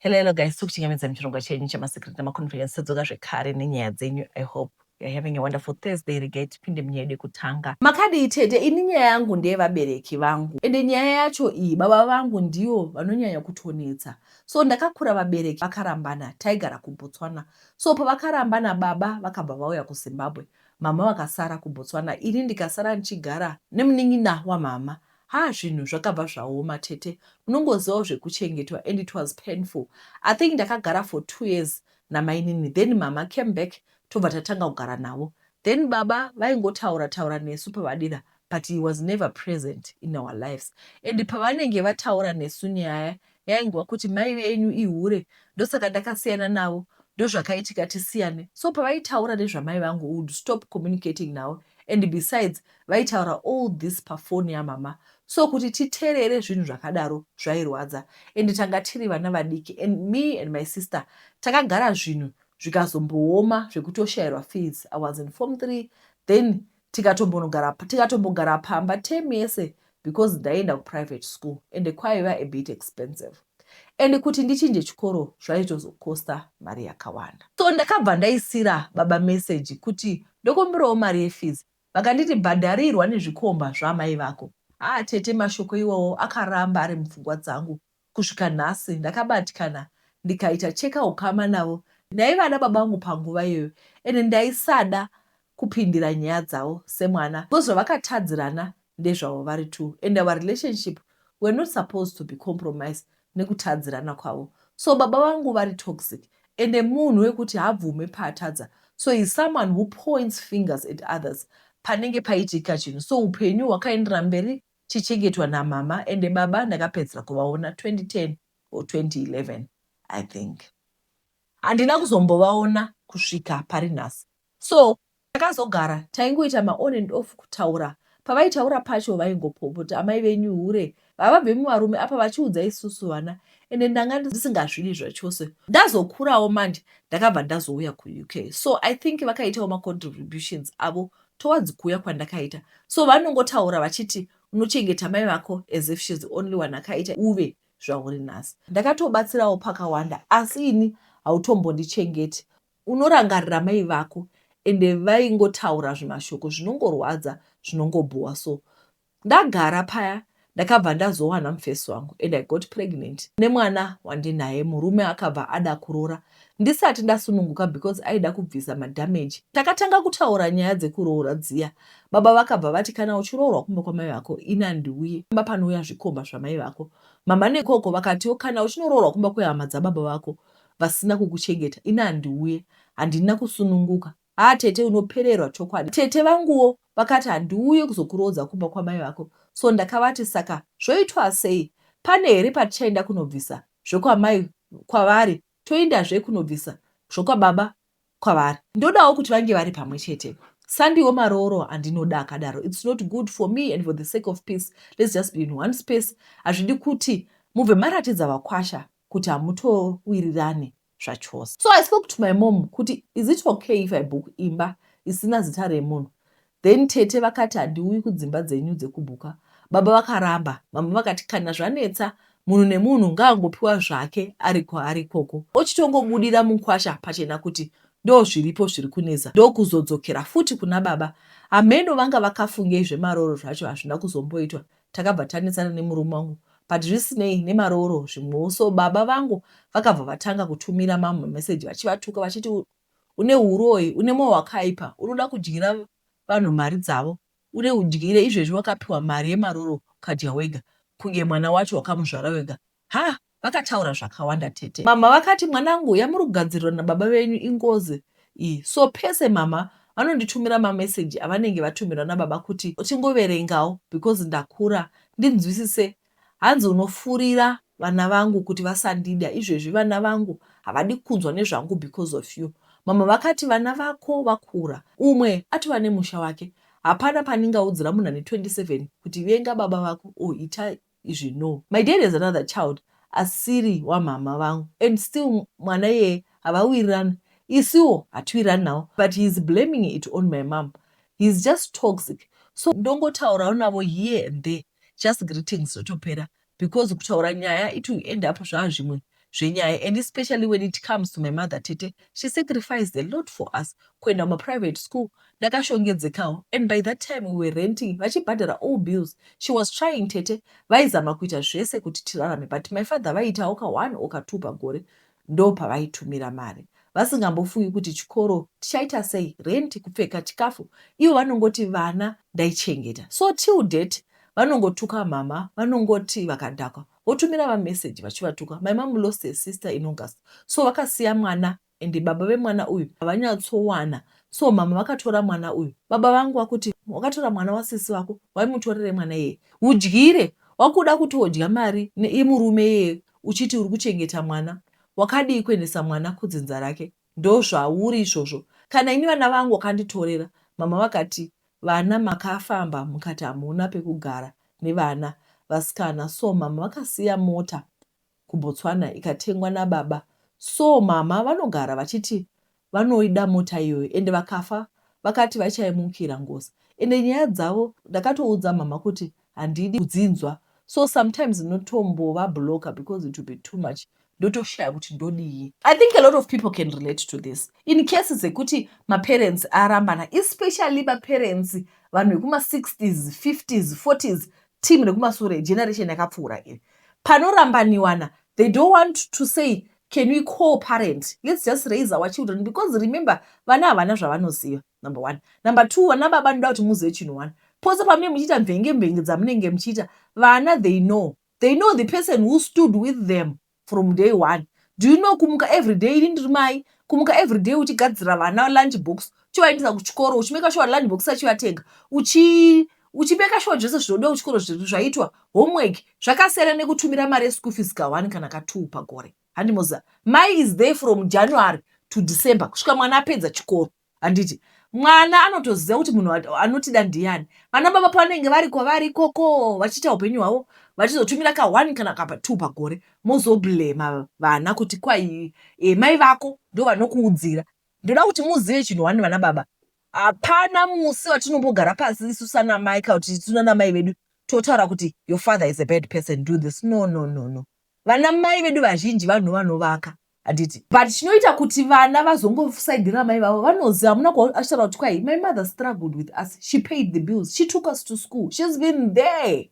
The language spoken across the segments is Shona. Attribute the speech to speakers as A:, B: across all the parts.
A: Hello guys, sokuchingamidza muchirongwa chenyu chamasekret namaconference tadzoka zvekare nenyaya dzenyu. I hope you're having a wonderful Thursday. Regai tipinde munyaya yedu yekutanga. Makadi tete, ini nyaya yangu ndeyevabereki vangu. Ende nyaya yacho iyi, baba vangu ndivo vanonyanya kutonetsa. So ndakakura vabereki vakarambana, taigara kuBotswana. So pavakarambana baba vakabva vauya kuZimbabwe, mama vakasara kuBotswana, ini ndikasara ndichigara nemunin'ina wamama. Zvinhu zvakabva zvaoma tete, unongozivawo zvekuchengetwa, and it was painful. I think ndakagara for 2 years namainini, then mama came back, tobva tatanga kugara navo. Then baba vaingotaura nesu pavadira, but he was never present in our lives. And pavanenge vataura nesu nyaya yaingova kuti mai venyu ihure, ndosaka ndakasiyana navo, ndozvakaitika tisiyane. So pavaitaura nezvamai vangu, we would stop communicating now. And besides, vaitaura all this pafoni yamama. So kuti titerere zvinhu zvakadaro zvairwadza, and tanga tiri vana vadiki, and me and my sister takagara zvinhu zvikazombooma zvekutoshayirwa fees. I was in form 3, then tikatombogara pamba term yese because ndaenda kuprivate school and kwaiva a bit expensive. And kuti ndichinje chikoro zvaitozokosta mari yakawanda. So ndakabva ndaisira baba message kuti ndokumbirawo mari yefees. Vakanditi bhadharirwa nezvikomba zvamai vako. Tete mashoko iwowo akaramba ari mupfungwa dzangu kusvika nhasi. Ndakabatikana ndikaita cheka ukama navo. Ndaiva nababa vangu panguva iyoyo, ende ndaisada kupindira nyaya dzavo semwana, because zvavakatadzirana ndezvavo vari tu, and our relationship were not supposed to be compromised nekutadzirana kwavo. So baba vangu vari toxic, ende munhu wekuti habvume paatadza. So he's someone who points fingers at others panenge paitika chinhu. So upenyu hwakaendera mberi chichengetwa namama, ende baba ndakapedzera kuvaona 2010 or 2011 I think. Handina kuzombovaona kusvika pari nhasi. So takazogara taingoita ma-on and off kutaura. Pavaitaura pacho vaingopopota, amai venyu hure, vavabve muvarume apa vachiudza isusu vana, ende ndanga ndisingazvidi zvachose. Ndazokurawo manje ndakabva ndazouya kuUK. So I think vakaitawo ma-contributions avo towards kuuya kwandakaita. So vanongotaura vachiti unochengeta mai vako as if she's the only one akaita uve zvauri nhasi. Ndakatobatsirawo pakawanda, asi ini hautombondichengeti. Unorangarira mai vako, ende vaingotaura zvimashoko zvinongorwadza zvinongobhuwa. So ndagara paya ndakabva ndazowana mufesi wangu, and I got pregnant nemwana wandinaye. Murume akabva ada kuroora ndisati ndasununguka because aida kubvisa madhameji. Takatanga kutaura nyaya dzekuroora dziya. Baba vakabva vati kana uchiroorwa kumba kwamai vako ini handiuye, kumba panouya zvikomba zvamai vako. Mama nekoko vakatiwo kana uchinoroorwa kumba kwehama dzababa vako vasina kukuchengeta ini handiuye, handina kusununguka. Tete unopererwa chokwadi. Tete vanguwo vakati handiuye kuzokuroodza kumba kwamai vako. So ndakavati saka zvoitwa sei? Pane here patichaenda kunobvisa zvokwamai kwavari, toendazve kunobvisa zvokwababa kwavari. Ndodawo kuti vange vari pamwe chete. Sandiwo marooro andinoda akadaro. It's not good for me, and for the sake of peace, let's just be in one space. Hazvidi kuti mubve maratidza vakwasha kuti hamutowirirane zvachose. So I spoke to my mom kuti is it okay if I book imba isina zita remunhu? Then tete vakati handiuyi kudzimba dzenyu dzekubhuka. Baba vakaramba. Mama vakati kana zvanetsa munhu nemunhu ngaangopiwa zvake ari kwaari ikoko. Ochitongobudira mukwasha pachena kuti ndo zviripo zviri kunetsa, ndokuzodzokera futi kuna baba. Hameno vanga vakafungei zvemarooro zvacho hazvina kuzomboitwa. Takabva tanetsana nemurume wangu, but zvisinei nemarooro zvimwewo. So baba vangu vakabva vatanga kutumira mama meseji vachivatuka vachiti une uroi, une mwoyo wakaipa, unoda kudyira vanhu mari dzavo, une udyire izvezvi wakapiwa mari yemaroro ukadya wega, kunge mwana wacho wakamuzvara wega. Vakataura zvakawanda tete. Mama vakati mwanangu yamuri kugadzirirwa nababa venyu ingozi iyi. So pese mama vanonditumira mameseji avanenge vatumirwa nababa kuti uchingoverengawo because ndakura ndinzwisise. Hanzi unofurira vana vangu kuti vasandida, izvezvi vana vangu havadi kunzwa nezvangu because of you. Mama vakati vana vako vakura, umwe atova nemusha wake, hapana paningaudzira munhu ane 27 kuti venga baba vako ita izvi. No, my dad is another child, asiri wamama vangu, and still mwana yeye havawirirani, isiwo hatiwirirani nawo, but he is blaming it on my mom. He is just toxic. So ndongotaurawo navo here and there, just greetings zvotopera, because kutaura nyaya it will end up zvazvimwe zvenyaya, and especially when it comes to my mother tete, she sacrificed a lot for us. Kuenda private school ndakashongedzekawo, and by that time we were renting, vachibhadhara all bills. She was trying tete, vaizama kuita zvese kuti tirarame, but my father vaita oka 1 oka 2 pagore ndo pavaitumira mari, vasingambofungi kuti chikoro tichaita sei, rent, kupfeka, chikafu. Ivo vanongoti vana ndaichengeta. So till date vanongotuka mama, vanongoti vakadhakwa votumira vameseji vachivatuka. My mom lost a sister in August, so vakasiya mwana, and baba vemwana uyu havanyatsowana. So mama vakatora mwana uyu. Baba vangu vakuti wakatora mwana wasisi wako, waimutorere mwana yeye udyire, wakuda kuti wodya mari imurume yeye uchiti uri kuchengeta mwana, wakadii kuendesa mwana kudzinza rake? Ndo zvauri izvozvo. Kana ini vana vangu wakanditorera, mama vakati vana makafamba mukati hamuna pekugara nevana vasikana. So mama vakasiya mota kuBotswana ikatengwa nababa. So mama vanogara vachiti vanoida mota iyoyo, ende vakafa vakati vachaimukira ngozi. Ende nyaya dzavo ndakatoudza mama kuti handidi kudzinzwa, so sometimes notombova blocker because it will be too much. Ndotoshaya kuti ndodii. I think a lot of people can relate to this. In cases ekuti maparents arambana, especially maparents vanhu vekuma 60s, 50s, 40s, team rekumasure, generation yakapfuura iri. Panorambaniwana, they don't want to say, can we co-parent? Let's just raise our children. Because remember, vana havana zvavanoziva, number 1. Number 2, vana baba ndoda kuti muzive chinhu 1. Pose pamune muchiita mvenge dzamunenge muchiita, vana they know the person who stood with them from day 1. Do you know kumuka every day ndiri mai, kumuka every day uchigadzira vana lunch box, uchivaendesa kuchikoro, uchimeka sure lunch box achivatenga, uchibeka sure zvese zvinoda kuchikoro zvaitwa, homework zvakasiyana nekutumira mari school fees ka1 kana ka2 pagore. Handimoza, mai is there from January to December kusvika mwana apedza chikoro. Handiti mwana anotoziva kuti munhu anotida ndiani. Vana baba panenge vari kwavari ikoko vachiita upenyu hwavo, vachizotumira ka1 kana ka2 pagore, mozoblema vana kuti kwai mai vako ndo vanokuudzira. Ndoda kuti muzive chinhu 1 vana baba. Hapana musi watinombogara pasi isu sana mai kuti tuna mai vedu totaura kuti your father is a bad person, do this. No. Vana mai vedu vazhinji vanhu vanovaka. Handiti. But chinoita kuti vana vazongosaidhira mai vavo vanoziva hamuna kuashitaura kuti kwai my mother struggled with us, she paid the bills, she took us to school, she's been there.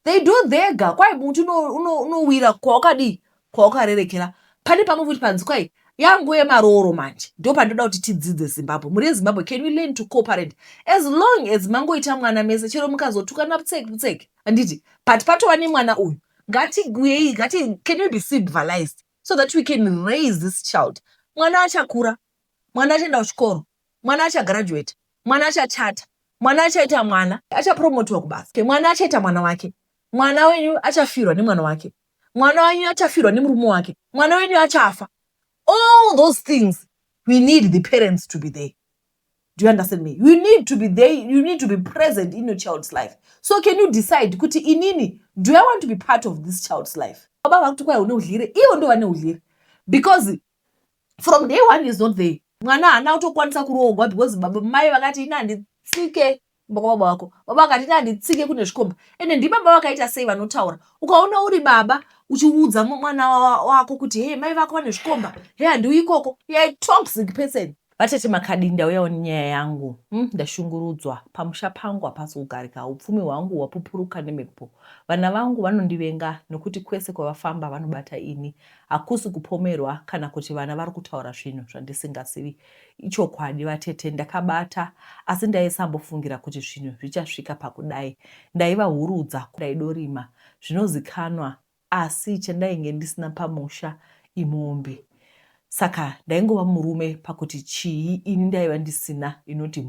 A: They do thega. Kwai muntu unowira kwawakadii, kwawakarerekera. Pane pamwe kuti panzi kwai yangu yemaroro manje ndo pandoda kuti tidzidze Zimbabwe. Muri Zimbabwe, can we learn to co-parent? As long as mangoita mwana mese, chero mukazotukana putseki. Handiti. But patova nemwana uyu, can we be civilized so that we can raise this child? Mwana achakura, mwana achaenda kuchikoro, mwana achagraduate, mwana achachata, mwana achaita mwana, achapromotiwa kubasa, mwana achaita mwana wake, mwana wenyu achafirwa nemwana wake, mwana wenyu achafirwa nemurume wake, mwana wenyu achafa. All those things, we need the parents to be there. Do you understand me? You need to be there. You need to be present in your child's life. So can you decide, kuti inini, do I want to be part of this child's life? Because from day 1 is not there. Mwana hana kutokwanisa kurohwa because baba mai vakati ina nditsike baba wako. Baba vakati ina nditsike kune zvikomba. Ende ndi baba vakaita sei vanotaura. Ukaona uri baba uchiudza mwana wako kuti hey mai vako vane zvikomba. Hey handi ikoko. You're a toxic person. Vatete makadi ndauyawo nyaya yangu. Ndashungurudzwa pamusha pangu hapasi kugarika, upfumi hwangu hwapupuruka nemhepo. Vana vangu vanondivenga nokuti kwese kwavafamba vanobata ini. Hakusi kupomerwa kana kuti vana vari kutaura zvinhu zvandisingazivi. Ichokwadi vatete, ndakabata asi ndaisambofungira kuti zvinhu zvichasvika pakudai. Ndaivahurudza ndaidorima zvinozikanwa, asi chandainge ndisina pamusha imombe. Saka ndaingova murume pakuti chii ini ndaiva ndisina inoti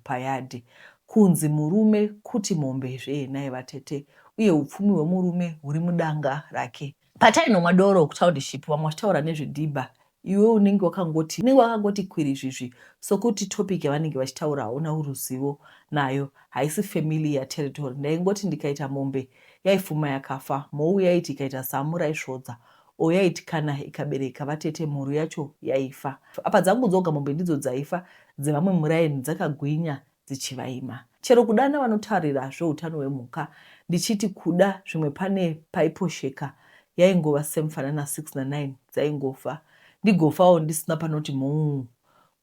A: payadi. Kunzi murume kuti mombezve naiva tete, uye upfumi hwemurume huri mudanga rake. Patainomwa doro kutownship vamwe vachitaura nezvedhibha, iwe unenge wakangoti kwiri izvizvi, sokuti topic yavanenge vachitaura hauna uruzivo nayo, haisi familiar territory. Ndaingoti ndikaita mombe yaifuma yakafa, mhou yaiti ikaita zamu raisvodza, oyaiti kana ikabereka vatete mhuru yacho yaifa. Apa dzangu dzoga mombe ndidzo dzaifa, dzevamwe muraini dzakagwinya dzichivaima. Chero kudana vanotarira zveutano hwemhuka, ndichiti kuda zvimwe pane paiposheka yaingova semufanana 6 na 9 dzaingofa, ndigofawo ndisina panoti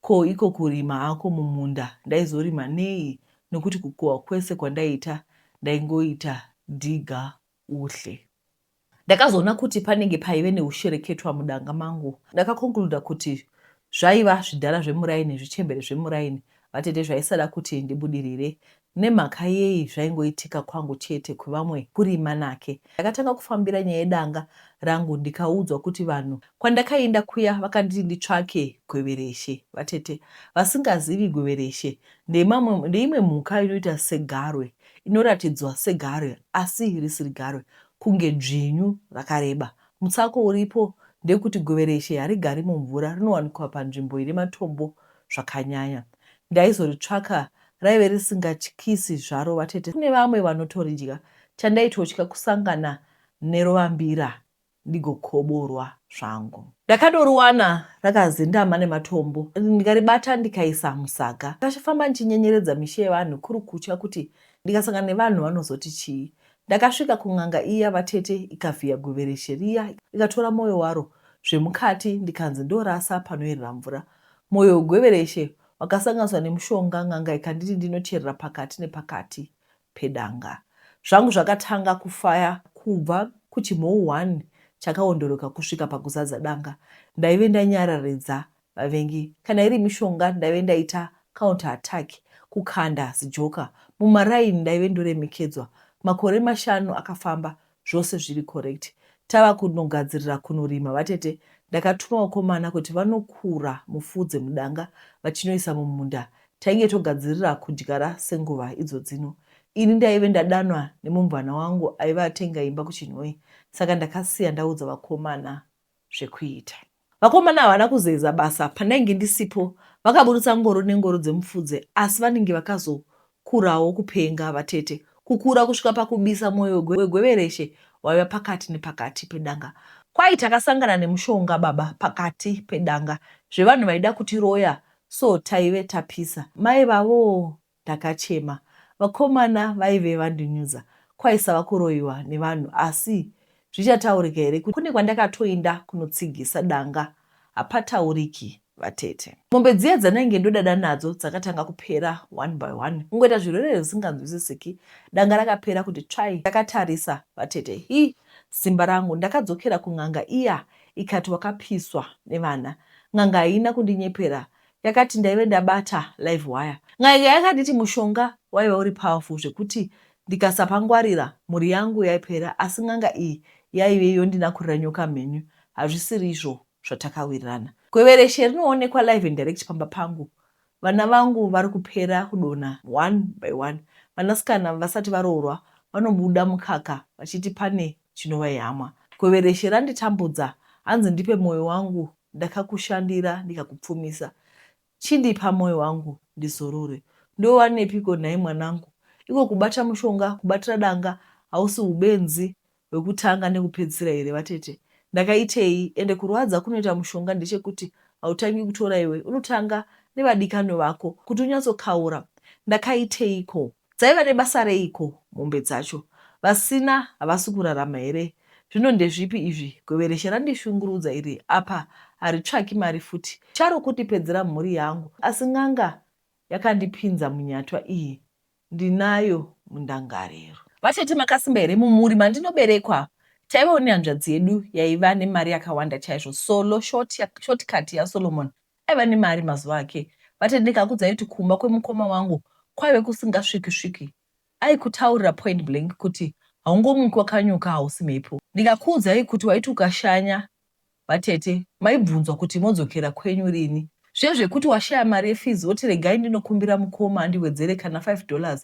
A: ko iko kurima hako mumunda ndaizorima nei? Nokuti kukohwa kwese kwandaita ndaingoita dhiga uhle. Ndakazoona kuti panenge paive neushereketwa mudanga mangu. Ndakakonkuluda kuti zvaiva zvidhara zvemuraini, zvichembere zvemuraini vatete zvaisada kuti ndibudirire. Nemhaka yei zvaingoitika kwangu chete, kwevamwe kurima nake. Ndakatanga kufambira nyaya yedanga rangu ndikaudzwa kuti vanhu kwandakaenda kuya vakanditi nditsvake gwevereshe. Vatete vasingazivi gwevereshe ndeimwe mhuka inoita segarwe, inoratidzwa segarwe asi risiri garwe, kunge dzvinyu rakareba. Mutsako uripo ndekuti gwevereshe harigari mumvura, rinowanikwa panzvimbo ine matombo zvakanyanya. Ndaizoritsvaka raive risingatyisi zvaro vatete. Kune vamwe vanotoridya. Chandaitotya kusangana nerovambira ndigokoborwa zvangu. Ndakadoriwana rakazendama nematombo, ndikaribata ndikaisa musaga. Ndakafamba ndichinyenyeredza mishe yevanhu kuri kutya kuti ndikasangana nevanhu vanozoti chii. Ndakasvika kun'anga iya vatete, ikavhiya gwevereshe riya, ikatora mwoyo waro zvemukati, ndikanzi ndorasa panoerera mvura. Mwoyo wegwevereshe wakasanganiswa nemushonga, n'anga ikanditi ndinocherera pakati nepakati pedanga. Zvangu zvakatanga kufaya kubva kuchimhou 1 chakaondoroka kusvika pakuzadza danga. Ndaive ndanyararidza vavengi. Kana iri mishonga ndaive ndaita counter attack, kukanda zijoka. Mumaraini ndaive ndoremekedzwa. Makore 5 akafamba, zvose zviri correct. Tava kunogadzirira kunorima vatete. Ndakatuma vakomana kuti vanokura mufudze mudanga vachinoisa mumunda. Tainge togadzirira kudyara senguva idzo dzino. Ini ndaive ndadanwa nemumvana wangu aiva atenga imba kuChinhoi, saka ndakasiya ndaudza vakomana zvekuita. Vakomana havana kuzeza basa pandainge ndisipo. Vakaburitsa ngoro nengoro dzemufudze, asi vanenge vakazokurawo kupenga vatete. Kukura kusvika pakubisa mwoyo wegwevereshe waiva pakati nepakati pedanga. Kwai takasangana nemushonga baba pakati pedanga, zvevanhu vaida kutiroya, so taive tapisa. Mai vavo ndakachema. Vakomana vaive vandinyudza. Kwaisava kuroyiwa nevanhu, asi zvichataurika here kuti kune kwandakatoenda kunotsigisa danga? Hapatauriki vatete. Mombe dziya dzandainge ndodada nadzo dzakatanga kupera 1 by 1. Kungoita zvirwere zvisinganzwisisiki. Danga rakapera kuti tsvai. Ndakatarisa vatete, simba rangu. Ndakadzokera kun'anga iya, ikati wakapiswa nevana. N'anga haina kundinyepera, yakati ndaive ndabata live wire. N'anga yakanditi mushonga waiva uri powerful zvekuti ndikasapangwarira mhuri yangu yaipera, asi n'anga iyi yaive yondinakurira nyoka mhenyu. Hazvisiri izvo zvatakawirirana. Gwevereshe rinoonekwa live and direct pamba pangu. Vana vangu vari kupera kudonha 1 by 1. Vanasikana vasati varoorwa vanobuda mukaka vachiti pane chinovayamwa. Gwevereshe randitambudza, hanzi ndipe mwoyo wangu, ndakakushandira ndikakupfumisa. Chindipa mwoyo wangu ndizorore. Ndowanepiko nhai mwanangu? Iko kubata mushonga, kubatira danga, hausi ubenzi hwekutanga nekupedzisira here vatete? Ndakaitei, ende kurwadza kunoita mushonga ndechekuti hautangi kutora iwe, unotanga nevadikanwe vako kuti unyatsokaura. Ndakaiteiko? Dzaiva nebasa reiko mombe dzacho? Vasina havasi kurarama here? Zvino ndezvipi izvi? Gwevereshe randishungurudza iri apa haritsvaki mari futi. Charo kutipedzera mhuri yangu, asi n'anga yakandipinza munyatwa iyi. Ndinayo mundangariro. Vatete makasimba here mumhuri mandinoberekwa? Taivawo nehanzvadzi yedu yaiva nemari yakawanda chaizvo. Solo shortcut yaSolomon aiva nemari mazuva ake. Vatete ndikakudzai kuti kumba kwemukoma wangu kwaive kusingasviki-sviki. Aikutaurira point blank kuti haungomuki wakanyuka hausi mhepo. Ndikakuudzai kuti waiti ukashanya vatete maibvunzwa kuti modzokera kwenyu rini. Zvezvekuti washaya mari yefizi woti regai ndinokumbira mukoma andiwedzere kana $5,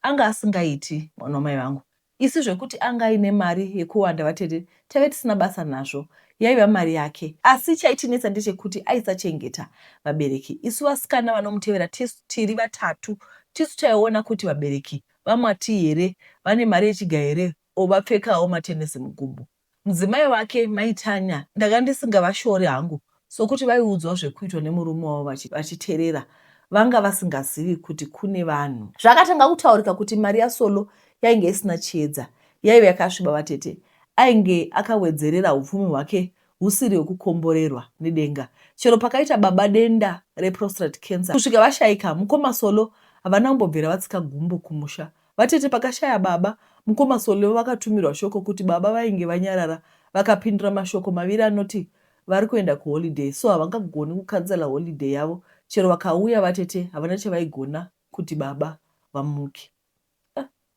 A: anga asingaiti mwana wamai vangu. Isi zvekuti anga aine mari yekuwanda vatete taive tisina basa nazvo, yaiva mari yake. Asi chaitinetsa ndechekuti aisachengeta vabereki. Isu vasikana vanomutevera tiri vatatu, tisu taiona kuti vabereki vamwati here, vane mari yechiga here, vapfekawo matenesi mugumbo. Mudzimai wake maitanya ndakandisingavashore hangu, sokuti vaiudzwa zvekuitwa nemurume wavo vachiterera, vanga vasingazivi kuti kune vanhu. Zvakatanga kutaurika kuti mari yaSolo yainge isina chiedza, yaive yakasviba vatete. ainge akawedzerera upfumi hwake husiri hwekukomborerwa nedenga. Chero pakaita baba denda reprostate cancer, kusvika vashaika, mukoma Solo havana kumbobvira vatsika gumbo kumusha. Vatete pakashaya baba, mukoma Solo vakatumirwa shoko kuti baba vainge vanyarara. Vakapindura mashoko maviri anoti vari kuenda kuholiday, so havangagoni kukanzela holiday yavo. Chero vakauya vatete havana chavaigona kuti baba vamuke.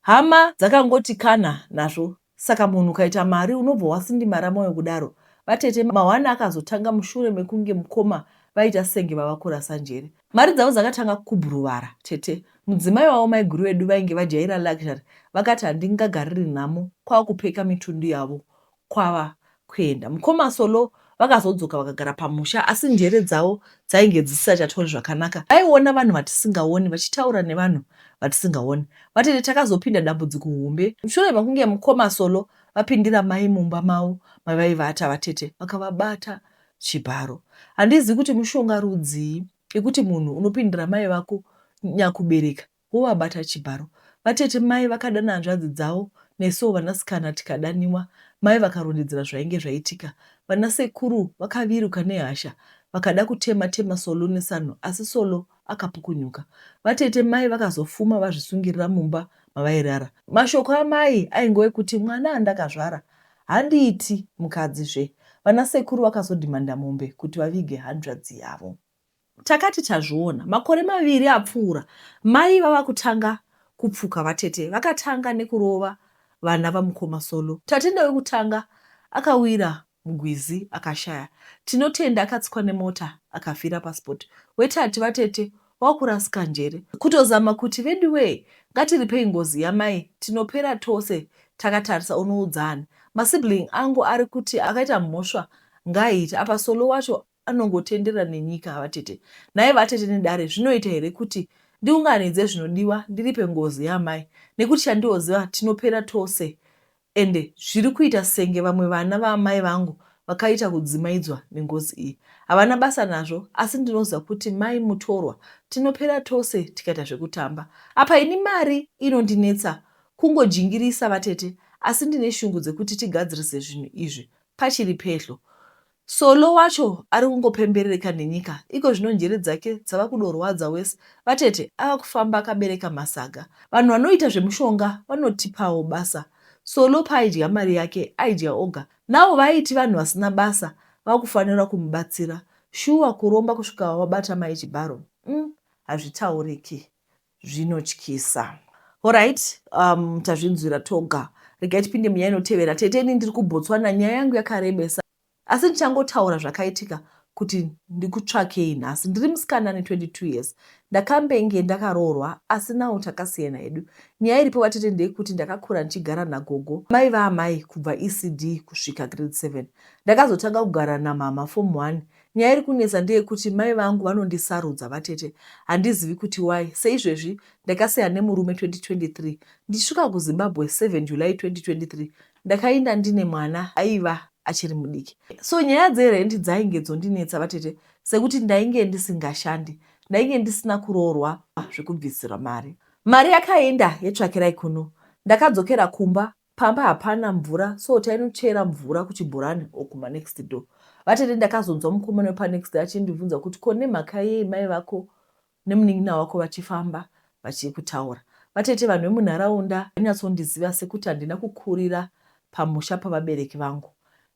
A: Hama dzakangoti kana nazvo. Saka munhu ukaita mari unobva wasindimara moyo kudaro. Vatete mawana akazotanga mushure mekunge mukoma vaita senge vavakura sanjere. Mari dzavo dzakatanga kubhuruvara tete. Mudzimai wavo maiguru vedu vainge vajaira luxury. Vakati handingagariri nhamo kwava kupfeka mitundu yavo kwava kuenda. Mukoma Solo vakazodzoka vakagara pamusha, asi njere dzavo dzainge dzisisachatori zvakanaka. Vaiona vanhu vatisingaoni, vachitaura nevanhu vatisingaoni. Vatete takazopinda dambudziko hombe. Mushure mekunge mukoma Solo vapindira mai mumba mavo mavaivata vatete, vakavabata chibharo. Handizivi kuti mushonga rudzii yekuti munhu unopindira mai vako nyakubereka wovabata chibharo. Vatete mai vakadana hanzvadzi dzavo, nesuwo vanasikana tikadaniwa. Mai vakarondedzera zvainge zvaitika. Vanasekuru vakaviruka nehasha vakada kutema Solo nesanhu, asi Solo akapukunyuka. Vatete mai vakazofuma vazvisungirira mumba mavairara. Mashoko amai ainge ekuti mwana andakazvara handiiti mukadzizve. Vanasekuru vakazodhimanda mombe kuti vavige hanzvadzi yavo. Takati tazviona makore 2 apfuura, mai vava kutanga kupfuka. Vatete vakatanga nekurova vana vamukoma Solo. Tatenda wekutanga akawira mugwizi akashaya. Tinotenda akatsikwa nemota akafira pasipoti. Wetatu vatete wakurasika njere kutozama kuti vedu we ngatiripei ngozi yamai, tinopera tose. Takatarisa unoudzani masibling angu ari kuti akaita mhosva ngaite apa Solo wacho anongotenderera nenyika. Vatete naye vatete nedare zvinoita here kuti ndiunganidze zvinodiwa ndiripe ngozi yamai, nekuti chandioziva tinopera tose. Ende zviri kuita senge vamwe vana vaamai vangu vakaita kudzimaidzwa nengozi iyi. Havana basa nazvo, asi ndinoziva kuti mai mutorwa, tinopera tose tikaita zvekutamba. Apa ini mari inondinetsa kungojingirisa vatete, asi ndine shungu dzekuti tigadzirise zvinhu izvi pachiri pedyo. Solo wacho ari kungopemberereka nenyika, iko zvino njere dzake dzava kudorwadza wese. Vatete ava kufamba akabereka masaga. Vanhu vanoita zvemushonga vanotipawo basa. Solo paaidya mari yake aidya oga. Navo vaiti vanhu vasina basa vakufanira kumubatsira. Shuwa kuromba kusvika wabata mai chibharo. Hazvitauriki, zvinotyisa. Alright, tazvinzwira toga. Regai tipinde munyaya inotevera. Tete ini ndiri kuBotswana, nyaya yangu yakarebesa. Asi ndichangotaura zvakaitika kuti ndikutsvakei nhasi. Ndiri musikana ne22 years. Ndakambenge ndakaroorwa, asi nawo takasiyana hedu. Nyaya iripo vatete ndeyekuti ndakakura ndichigara nagogo mai vaamai kubva ECD kusvika grade 7. Ndakazotanga kugara namama form 1. Nyaya iri kunetsa ndeyekuti mai vangu vanondisarudza vatete. Handizivi kuti why. Seizvezvi ndakasiya nemurume 2023. Ndichisvika kuZimbabwe 7 July 2023. Ndakaenda ndine mwana aiva achiri mudiki. So nyaya dzerendi dzainge dzondinetsa vatete, sekuti ndainge ndisingashandi, ndainge ndisina kuroorwa zvekubvisira mari. Mari yakaenda yetsvakirai kuno. Ndakadzokera kumba, pamba hapana mvura, so tainochera mvura kuchibhorani okuma next door. Vatete ndakazonzwa mukomana wepanext door achindibvunza kuti ko nemhaka yei mai vako nemunin'ina wako vachifamba vachikutaura. Vatete vanhu vemunharaunda vanyatsondiziva sekuti handina kukurira pamusha pavabereki vangu.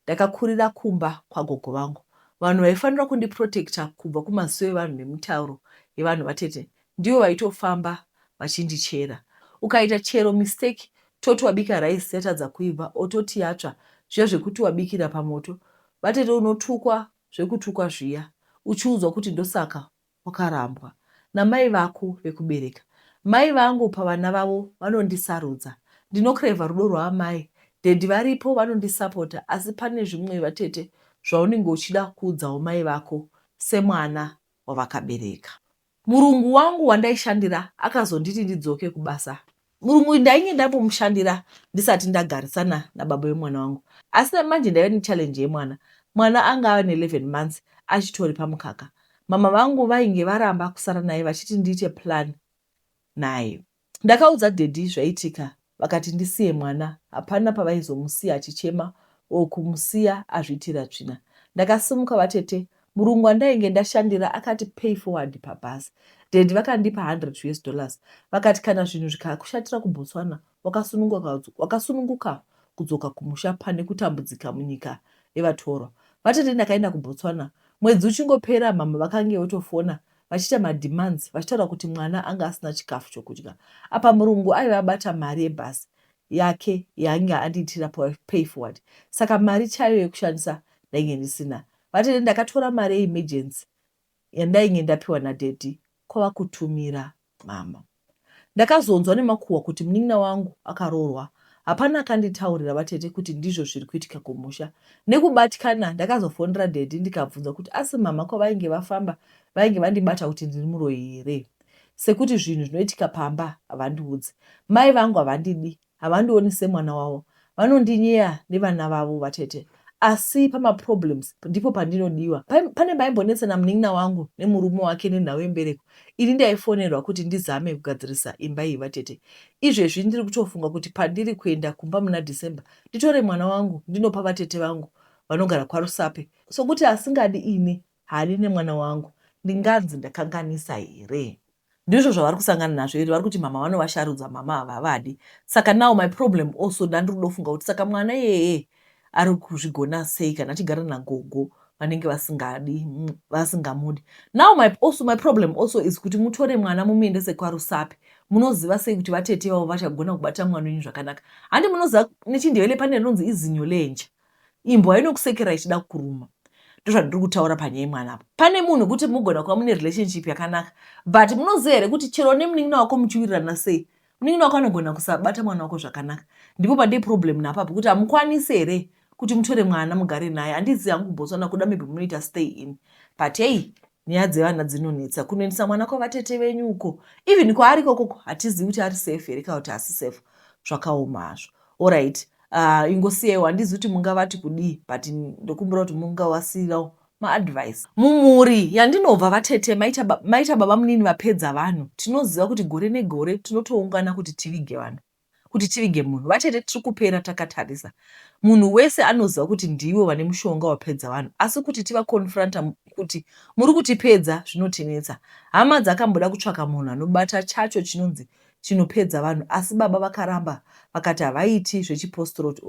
A: Ndakakurira kumba kwagogo vangu. Vanhu vaifanira kundiprotekta kubva kumaziso evanhu nemitauro yevanhu vatete ndivo vaitofamba vachindichera. Ukaita chero mistake toti wabika raisi yatadza kuibva, ototi yatsva, zviya zvekuti wabikira pamoto, vatete unotukwa zvekutukwa zviya, uchiudzwa kuti ndosaka wakarambwa namai vako vekubereka. Mai vangu pavana vavo vanondisarudza. Ndinokrevha rudo rwaamai. Dendi varipo vanondisapota, asi pane zvimwe vatete zvaunenge uchida kuudzawo mai vako semwana wavakabereka. Murungu wangu wandaishandira akazonditi ndidzoke kubasa. Murungu ndainge ndambomushandira ndisati ndagarisana nababa wemwana wangu. Asi manje ndaiva nechallenge yemwana. Mwana anga ava ne11 months achitori pamukaka. Mama vangu vainge varamba kusara naye vachiti ndiite plan naye. Ndakaudza dedhi zvaitika vakati ndisiye mwana. Hapana pavaizomusiya achichema okumusiya azviitira tsvina. Ndakasimuka vatete. Murungu wandainge ndashandira akati pay forward pabhasi. Dendi vakandipa $100. Vakati kana zvinhu zvikakushatira kuBotswana wakasununguka kudzoka kumusha pane kutambudzika munyika yevatorwa. Vatete ndakaenda kuBotswana. Mwedzi uchingopera mama vakange votofona vachiita mademands vachitaura kuti mwana anga asina chikafu chokudya. Apa murungu aiva abata mari yebhasi yake yaanga andiitira pay forward. Saka mari chayo yekushandisa ndainge ndisina. Vatete ndakatora mari yeemergency yandainge ndapiwa nadhedhi kwava kutumira mama. Ndakazonzwa nemakuhwa kuti munin'ina wangu akaroorwa. Hapana akanditaurira vatete kuti ndizvo zviri kuitika kumusha. Nekubatikana ndakazofonera dhedhi ndikabvunza kuti asi mama kwavainge vafamba vainge vandibata kuti ndiri muroyi here, sekuti zvinhu zvinoitika pamba havandiudzi. Mai vangu havandidi, havandioni semwana wavo, vanondinyeya nevana vavo vatete. Asi pamaproblems ndipo pandinodiwa. Pane mbaimbonetsana munin'ina wangu nemurume wake nenhau yembereko. Ini ndaifonerwa kuti ndizame kugadzirisa imba iyi vatete. Izvezvi ndiri kutofunga kuti pandiri kuenda kumba muna December nditore mwana wangu ndinopa vatete vangu vanogara kwaRusape, sokuti asingadi ini haadi nemwana wangu. Ndinganzi ndakanganisa here? Ndizvo zvavari kusangana nazvo here. Vari kuti mama vanovasharudza, mama havavadi. Saka now my problem also ndandiri kudofunga kuti saka mwana iyeye ari kuzvigona sei kana achigara nagogo vanenge vasingamudi. Now my problem also is kuti mutore mwana mumuendese kwaRusape. Munoziva sei kuti vatete vavo vachagona kubata mwana wenyu zvakanaka? Handi munoziva nechindevele pane rinonzi izinyo lenja. Imbwa inokusekera ichida kuruma. Ndozvandiri kutaura panyaya yemwana. Pane munhu kuti mugona kuva mune relationship yakanaka, but munoziva here kuti chero nemunin'ina wako muchiwirirana sei, munin'ina wako anogona kusabata mwana wako zvakanaka. Ndipo pandei problem napapo kuti hamukwanisi here kuti mutore mwana mugare naye. Handizi hangu kuBotswana kuda maybe munoita stay in, but hey, nyaya dzevana dzinonetsa. Kunoendesa mwana kwavatete venyu uko, even kwaari kokoko hatizivi kuti ari safe here kana kuti hasi safe. Zvakaoma hazvo. Alright. Ingosiyaiwo, handizi kuti mungavati kudii, but ndokumbura kuti mungawasirawo maadvice. Mumhuri yandinobva vatete maita baba munini vapedza vanhu. Tinoziva kuti gore negore tinotoungana kuti tivige vanhu, kuti tivige munhu. Vatete tiri kupera takatarisa. Munhu wese anoziva kuti ndivo vane mushonga wapedza vanhu, asi kuti tivakonfranta kuti muri kutipedza zvinotinetsa. Hama dzakamboda kutsvaka munhu anobata chacho chinonzi chinopedza vanhu, asi baba vakaramba vakati havaiti zvechipostori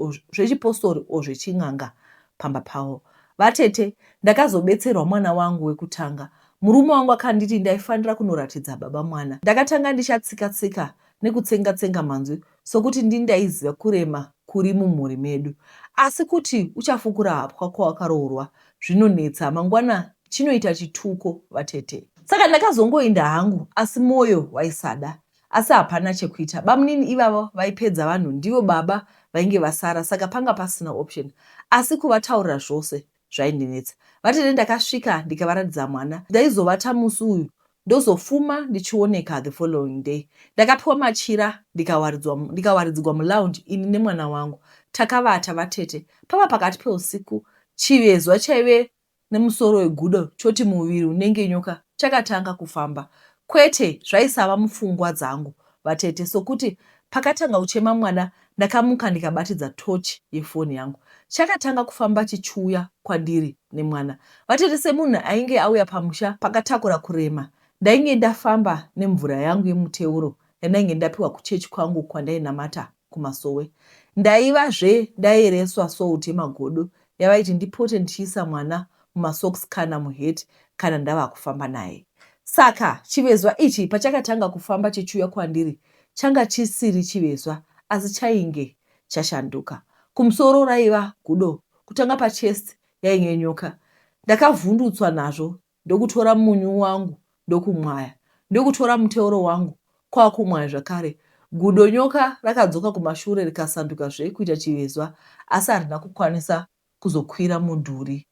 A: o zvechin'anga pamba pavo. Vatete ndakazobetserwa mwana wangu wekutanga. Murume wangu akanditi ndaifanira kunoratidza baba mwana. Ndakatanga ndichatsika-tsika nekutsenga-tsenga manzwi sokuti ndaiziva kurema kuri mumhuri medu. Asi kuti uchafukura hapwa kwawakaroorwa zvinonetsa. Mangwana chinoita chituko vatete. Saka ndakazongoenda hangu, asi moyo waisada. Asi hapana chekuita. Bamunini ivavo vaipedza vanhu ndivo baba vainge vasara, saka panga pasina option. Asi kuvataurira zvose zvaindinetsa. Vatete ndakasvika ndikavaratidza mwana. Ndaizovata musi uyu ndozofuma ndichioneka the following day. Ndakapiwa machira ndikawaridzwa mulounge ini nemwana wangu. Takavata vatete. Pava pakati peusiku chivezwa chaive nemusoro wegudo choti muviri unenge nyoka chakatanga kufamba. Kwete, zvaisava mupfungwa dzangu vatete, sokuti pakatanga kuchema mwana ndakamuka ndikabatidza tochi yefoni yangu. Chakatanga kufamba chichiuya kwandiri nemwana. Vatete, semunhu ainge auya pamusha pakatakura kurema, ndainge ndafamba nemvura yangu yemuteuro yandainge ndapiwa kuchechi kwangu kwandainamata kumasowe. Ndaivazve ndaereswa souti magodo yavaiti ndipote ndichiisa mwana mumasocks kana muheti kana ndava kufamba naye. Saka chivezwa ichi pachakatanga kufamba chichiuya kwandiri changa chisiri chivezwa, asi chainge chashanduka. Kumusoro raiva gudo, kutanga pachest yainge nyoka. Ndakavhundutswa nazvo ndokutora munyu wangu ndokumwaya, ndokutora muteuro wangu kwakumwaya zvakare. Gudo nyoka rakadzoka kumashure rikasandukazve kuita chivezwa, asi harina kukwanisa kuzokwira mudhuri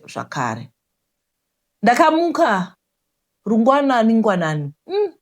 A: zvakare. Ndakamuka rungwanani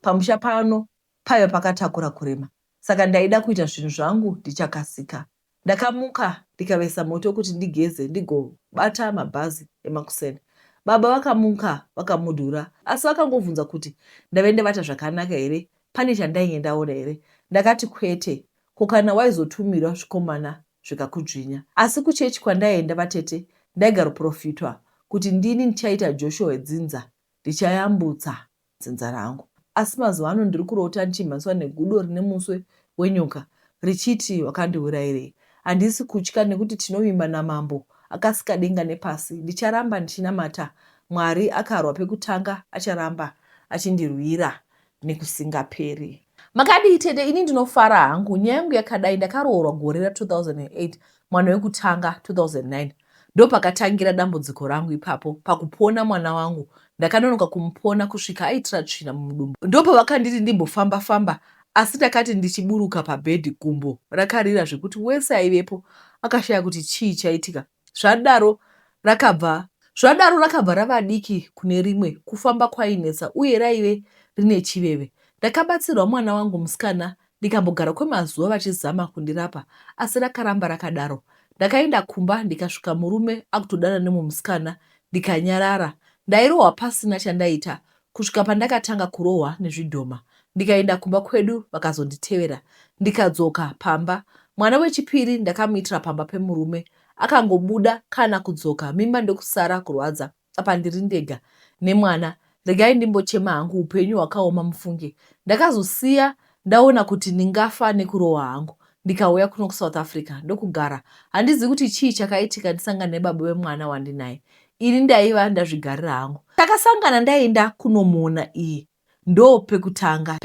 A: pamusha pano paiva pakatakura kurema, saka ndaida kuita zvinhu zvangu ndichakasika. Ndakamuka ndikavesa moto kuti ndigeze ndigobata mabhazi emakuseni. Baba vakamuka vakamudhura, asi vakangovhunza kuti ndave ndavata zvakanaka here, pane chandainge ndaona here. Ndakati kwete, ko kana waizotumirwa zvikomana zvikakudzvinya. Asi kuchechi kwandaenda vatete ndaigara kuprofitwa kuti ndini ndichaita Joshua wedzinza, ndichayambutsa dzinza rangu. Asi mazuva ano ndiri kurota ndichimhaswa negudo rine muswe wenyoka richiti wakandiurayirei. Handisi kutya nekuti tinovimba namambo akasika denga nepasi. Ndicharamba ndichinamata Mwari akarwa pekutanga, acharamba achindirwira nekusingaperi. Makadii tete, ini ndinofara hangu. Nyaya yangu yakadai ndakaroorwa gore ra2008 mwana wekutanga 2009. Ndo pakatangira dambudziko rangu ipapo. Pakupona mwana wangu ndakanonoka kumupona kusvika aitira tsvina mudumbu. Ndo pavakanditi ndimbofamba famba, asi ndakati ndichiburuka pabhedhi gumbo rakarira zvekuti wese aivepo akashaya kuti chii chaitika. Zvadaro rakabva rava diki kune rimwe. Kufamba kwainetsa uye raive rine chiveve. Ndakabatsirwa mwana wangu musikana ndikambogara kwemazuva vachizama kundirapa, asi rakaramba rakadaro. Ndakaenda kumba ndikasvika murume akutodana nemumusikana ndikanyarara. Ndairohwa pasina chandaita kusvika pandakatanga kurohwa nezvidhoma. Ndikaenda kumba kwedu vakazonditevera. Ndikadzoka pamba. Mwana wechipiri ndakamuitira pamba pemurume. Akangobuda kana kudzoka, mimba ndokusara kurwadza. Apa ndiri ndega nemwana. Regai ndimbochema hangu upenyu hwakaoma mufunge. Ndakazosiya ndaona kuti ndingafa nekurohwa hangu. Ndikauya kuno kuSouth Africa ndokugara. Handizivi kuti chii chakaitika ndisangana nebaba wemwana wandinaye. Ini ndaiva ndazvigarira hangu. Takasangana ndaenda kunomuona iye. Ndo pekutanga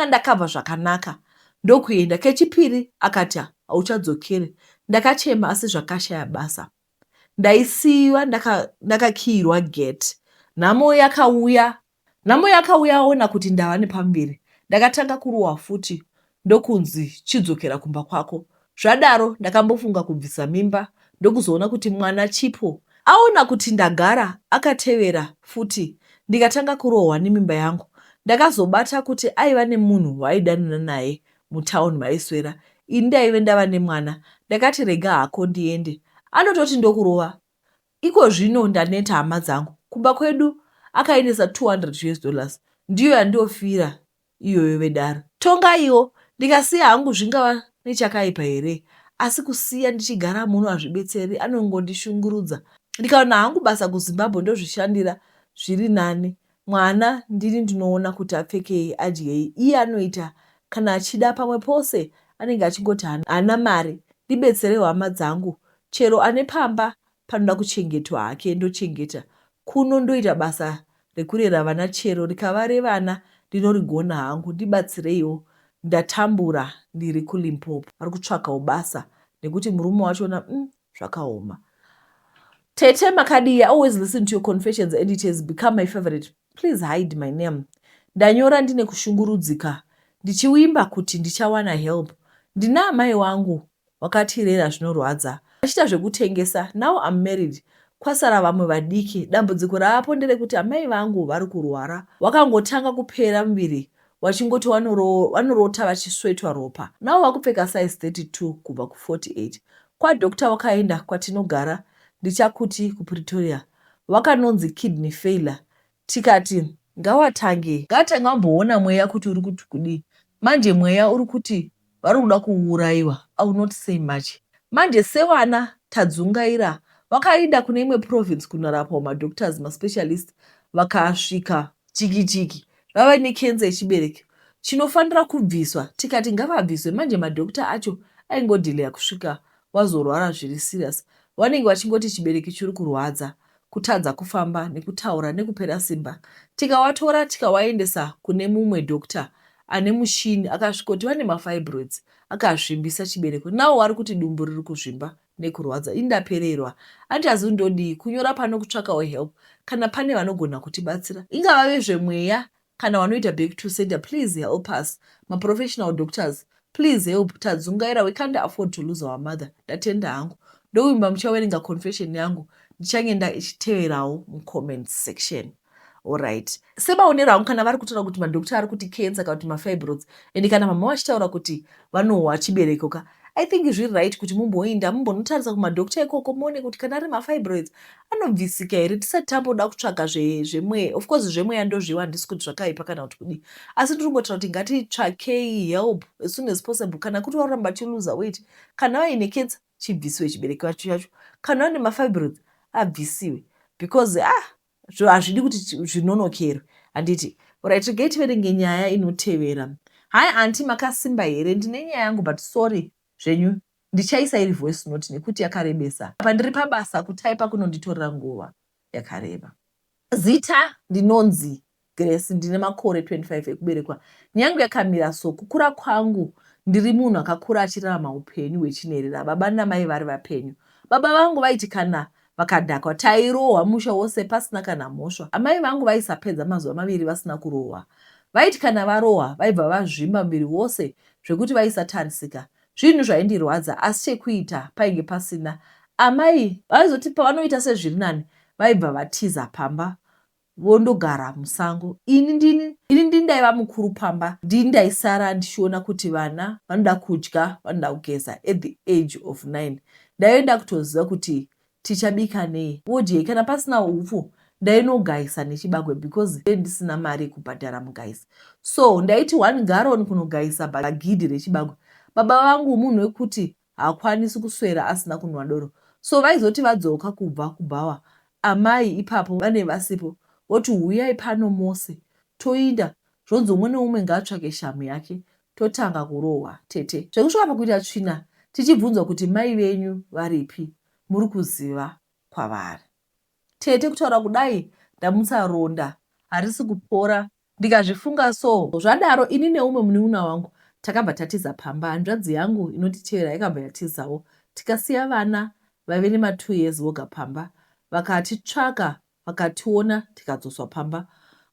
A: ndakabva zvakanaka. Ndokuenda kechipiri akati hauchadzokeri. Ndakachema asi zvakashaya basa. Ndaisiyiwa ndakakiyirwa gate. Nhamo yakauya aona kuti ndava nepamberi. Ndakatanga kurohwa futi. Ndokunzi chidzokera kumba kwako. Zvadaro ndakambofunga kubvisa mimba. Ndokuzoona kuti mwana chipo. Aona kuti ndagara akatevera futi. Ndikatanga kurohwa nemimba yangu. Ndakazobata kuti aiva nemunhu waaidanana naye mutauni maiswera. Ini ndaive ndava nemwana. Ndakati rega hako ndiende. Anototi ndokurova. Iko zvino ndaneta hama dzangu. Kumba kwedu akaendesa $200. Ndiyo yandofira iyoyo vedare. Tonga iyo ndikasiya hangu zvingava nechakaipa here. Asi kusiya ndichigara munhu hazvibetseri, anongondishungurudza. Ndikaona hangu basa kuZimbabwe ndozvishandira zviri nani. Mwana ndini ndinoona kuti apfekei, adyei. Iye anoita kana achida pamwe pose anenge achingoti hana mari. Ndibetserewo hama dzangu. Chero ane pamba panoda kuchengetwa hake ndochengeta. Kuno ndoita basa rekurera vana, chero rikava revana ndinorigona hangu. Ndibatsireiwo. Ndatambura ndiri kuLimpopo. Ari kutsvakawo basa nekuti murume wachona zvakaoma. Tete Makadi, I always listen to your confessions and it has become my favorite. Please hide my name. Ndanyora ndine kushungurudzika. Ndichiwimba kuti ndichawana help. Ndina amai wangu wakatirera zvinorwadza. Achita zvekutengesa. Now I'm married. Kwasara vamwe vadiki. Dambudziko raapo nderekuti amai vangu vari kurwara. Wakangotanga kupera muviri. Wachingoti vanorota vachisvetwa ropa. Navo vakupfeka size 32 kubva ku48. Kwadokta wakaenda kwatinogara ndichakuti kuPretoria. Wakanonzi kidney failure. Tikati ngavatange vamboona mweya kuti uri kuti kudii. Manje mweya uri kuti vari kuda kuuraiwa. I will not say much. Manje sevana tadzungaira. Wakaenda kune imwe province kunorapwa madoctors maspecialist. Vakasvika chiki vava nekenza yechibereko chinofanira kubviswa. Tikati ngavabviswe. Manje madokta acho aingodhileya kusvika wazorwara zviri serious. Vanenge vachingoti chibereko chiri kurwadza, kutadza kufamba nekutaura nekupera simba. Tikawatora tikawaendesa kune mumwe dokta ane mushini, akasvikoti vane mafibroids, akazvimbisa chibereko. Navo vari kuti dumbu riri kuzvimba nekurwadza. Indapererwa. Handizi ndodii kunyora pano kutsvakawo help kana pane vanogona kutibatsira. Ingava vezvemweya kana vanoita back to center. Please help us. Professional doctors, please help. Tadzungaira. We can't afford to lose our mother. Ndatenda hangu. Ndoimba muchawerenga confession yangu. Ndichangenda ichiteverawo mucomment section. Alright. Semaonero hangu kana vari kutaura kuti madokta ari kuti cancer kana kuti mafibroids. Ende kana mama vachitaura kuti vanohwa chibereko ka. I think zviri right kuti mumboenda mumbonotarisa kumadhokta ikoko muone kuti kana ari mafibroids anobvisika here tisati tamboda kutsvaga zvemweya. Of course zvemweya ndozviwa handisi kuti zvakaipa kana kuti kudii, asi ndiri kungotaura kuti ngatitsvakei help as soon as possible. Kana kuti waramba chiluza weight, kana vaine cancer chibvisiwe chibereko chacho, kana vane mafibroids abvisiwe, because hazvidi kuti zvinonokerwe. Handiti right, regai tiverenge nyaya inotevera. Hai anti, makasimba here? Ndine nyaya yangu but sorry zvenyu ndichaisa iri voice note nekuti yakarebesa. Apa ndiri pabasa kutaipa kunonditorera nguva yakareba. Zita ndinonzi Grace, ndine makore 25 ekuberekwa. Nyangu yakamira so. Kukura kwangu ndiri munhu akakura achirarama upenyu hwechinerera. Baba namai vari vapenyu. Baba vangu vaiti kana vakadhakwa tairohwa musha wose pasina kana mhosva. Amai vangu vaisapedza mazuva maviri vasina kurohwa. Vaiti kana varohwa vaibva vazvimba muviri wose zvekuti vaisatarisika. Zvinhu zvaindirwadza asi chekuita painge pasina. Amai vaizoti pavanoita sezviri nani vaibva vatiza pamba vondogara musango. Ini ndaiva mukuru pamba. Ndini ndaisara ndichiona kuti vana vanoda kudya, vanoda kugeza. At the age of 9 ndaienda kutoziva kuti tichabika nei, vodyei. Kana pasina upfu ndainogaisa nechibagwe because ndisina mari yekubhadhara mugaisi. So ndaiti 1 gallon kunogaisa bhagidhi rechibagwe. Baba vangu munhu wekuti haakwanisi kuswera asina kunwa doro. So vaizoti vadzoka kubva kubhawa, amai ipapo vane vasipo voti huyai pano mose toinda zvonzi umwe neumwe ngaatsvake shamu yake totanga kurohwa. Tete zvekusvika pakuita tsvina tichibvunzwa kuti mai venyu varipi, muri kuziva kwavari. Tete kutaura kudai ndamutsa ronda harisi kupora. Ndikazvifunga so zvadaro, ini neumwe munun'una wangu takabva tatiza pamba. Hanzvadzi yangu inotitevera yakabva yatizawo, tikasiya vana vaive nema2 years voga pamba. Vakatitsvaka vakationa tikadzoswa pamba.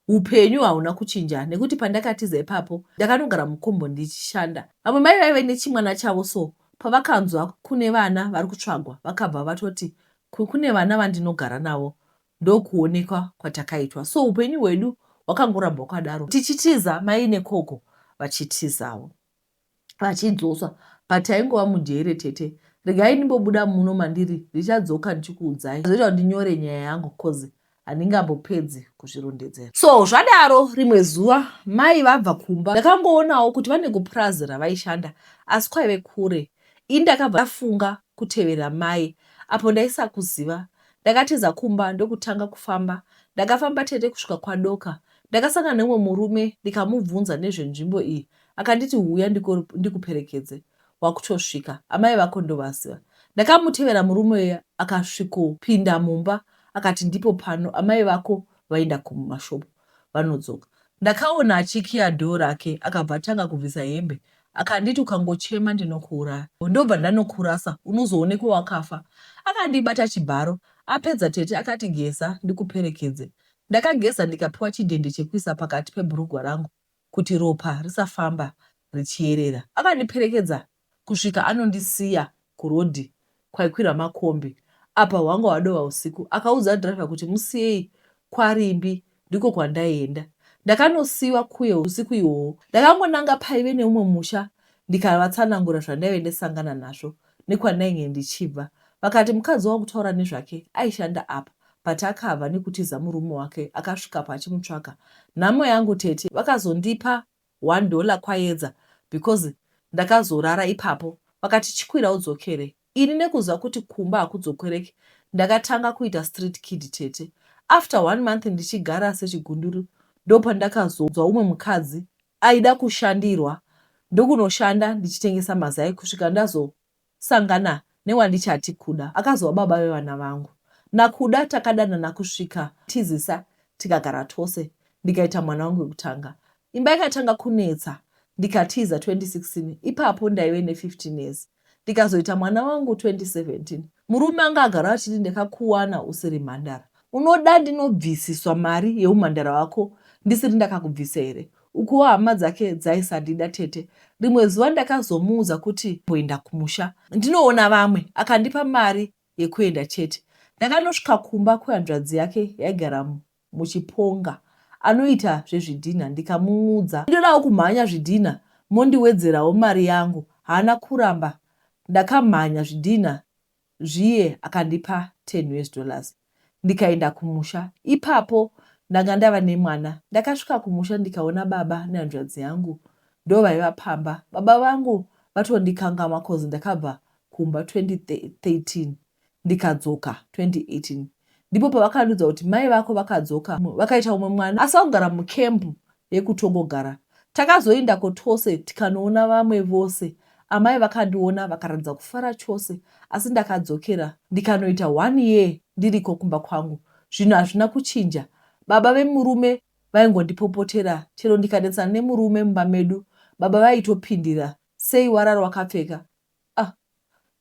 A: Upenyu hauna kuchinja nekuti pandakatiza ipapo ndakanogara mukombo ndichishanda. Vamwe mai vaive nechimwana chavo, so pavakanzwa kune vana vari kutsvagwa vakabva vatoti kune vana vandinogara navo, ndokuonekwa kwatakaitwa. So upenyu hwedu hwakangoramba wakadaro, tichitiza mai nekoko vachitizawo vachidzoswa. Pataingova mujere. Tete regai ndimbobuda muno mandiri, ndichadzoka ndichikuudzai zoita ndinyore nyaya yangu cause handingambopedzi kuzvirondedzera. So zvadaro rimwe zuva mai vabva kumba, ndakangoonawo kuti vane kupurazi ravaishanda asi kwaive kure. Ini ndakabva ndafunga kutevera mai. Apo ndaisa kuziva ndakatiza kumba ndokutanga kufamba. Ndakafamba tete kusvika kwadoka, ndakasangana nemumwe murume ndikamubvunza nezvenzvimbo iyi. Akanditi huya ndikuperekedze, wakutosvika, amai vako ndovaziva. Ndakamutevera murume uya akasvikopinda mumba akati ndipo pano amai vako vaenda kumashopu vanodzoka. Ndakaona achikiya dhoo rake akabva atanga kubvisa hembe akanditi ukangochema ndinokuuraya. Ndobva ndanokurasa, unozoonekwa wakafa. Akandibata chibharo apedza tete akati geza ndikuperekedze. Ndakageza ndikapiwa chidhende chekuisa pakati pebhurugwa rangu kuti ropa risafamba richierera. Akandiperekedza kusvika anondisiya kurodhi kwaikwira makombi. Apa hwanga hwadova usiku. Akaudza dhiraivha kuti musiyei kwarimbi ndiko kwandaienda. Ndakanosiyiwa kuye usiku ihwohwo. Ndakangonanga paive neumwe musha ndikavatsanangura zvandaive ndasangana nazvo nekwandainge ndichibva. Vakati mukadzi wakutaura nezvake aishanda apa, patakabva nekutiza murume wake akasvika pachimutsvaga. Nhamo yangu tete vakazondipa $1 kwaedza because ndakazorara ipapo. Vakati chikwira udzokere. Ini nekuziva kuti kumba hakudzokereki ndakatanga kuita street kid tete. After 1 month ndichigara sechigunduru ndopandakazonzwa umwe mukadzi aida kushandirwa ndokunoshanda ndichitengesa mazai kusvika ndazosangana newandichati Kuda, akazova baba vevana vangu. Nakuda takadanana kusvika tizisa tikagara tose, ndikaita mwana wangu wekutanga. Imba yakatanga kunetsa ndikatiza 2016, ipapo ndaive ne15 years. Ndikazoita mwana wangu 2017. Murume anga agara achiti ndakakuwana usiri mhandara. Unoda ndinobvisiswa mari yeumhandara wako ndisiri ndakakubvisa here? Ukuwo hama dzake dzaisandida tete. Rimwe zuva ndakazomuudza kuti mboenda kumusha ndinoona vamwe, akandipa mari yekuenda chete. Ndakanosvika kumba kwehanzvadzi yake yaigara muchiponga anoita zvezvidhina. Ndikamuudza ndodawo kumhanya zvidhina mondiwedzerawo mari yangu. Haana kuramba, ndakamhanya zvidhina zviye akandipa 10 US dollars. Ndikaenda kumusha. Ipapo ndanga ndava nemwana. Ndakasvika kumusha ndikaona baba nehanzvadzi yangu ndo vaiva pamba. Baba vangu vatondikangama kozi ndakabva kumba 2013 ndikadzoka 2018. Ndipo pavakandiudza kuti mai vako vakadzoka vakaita umwe mwana asi vakugara mukembu yekutongogara. Takazoendako tose tikanoona vamwe vose. Amai vakandiona vakaratidza kufara chose, asi ndakadzokera ndikanoita 1 year ndiriko kumba kwangu. Zvinhu hazvina kuchinja. Baba vemurume vaingondipopotera chero ndikadetsana nemurume mumba medu. Baba vaitopindira, sei warara wakapfeka?